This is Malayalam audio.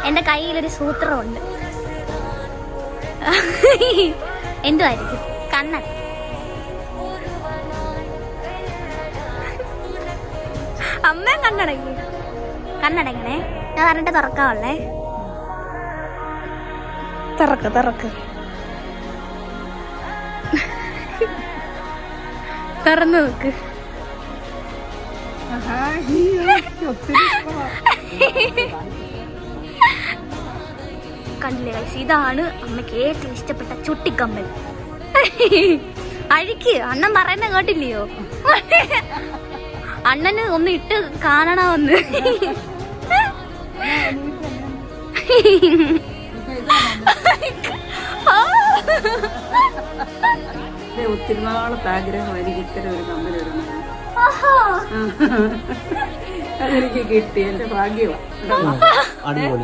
എന്റെ കയ്യിലൊരു സൂത്രമുണ്ട്. എന്തുവായിരിക്കും? കണ്ണൻ. അമ്മ കണ്ണടങ്ങി. കണ്ണടങ്ങണേ. ഞാൻ പറഞ്ഞിട്ട് തുറക്കാവല്ലേ. തുറക്ക് തുറക്ക്. തുറന്നു നോക്ക്. കണ്ടില്ലേ, ഇതാണ് അമ്മയ്ക്ക് ഏറ്റവും ഇഷ്ടപ്പെട്ട ചുട്ടിക്കമ്മൽ. അഴിക്ക്. അണ്ണൻ പറയുന്ന കേട്ടില്ലയോ? അണ്ണന് ഒന്ന് ഇട്ട് കാണണമെന്ന്. ഒത്തിരി നാളത്തെ ആഗ്രഹമായിരിക്കും ഇത്തരം ഒരു കമ്മലിടണം. അതെനിക്ക് കിട്ടി, എന്റെ ഭാഗ്യമാണ്.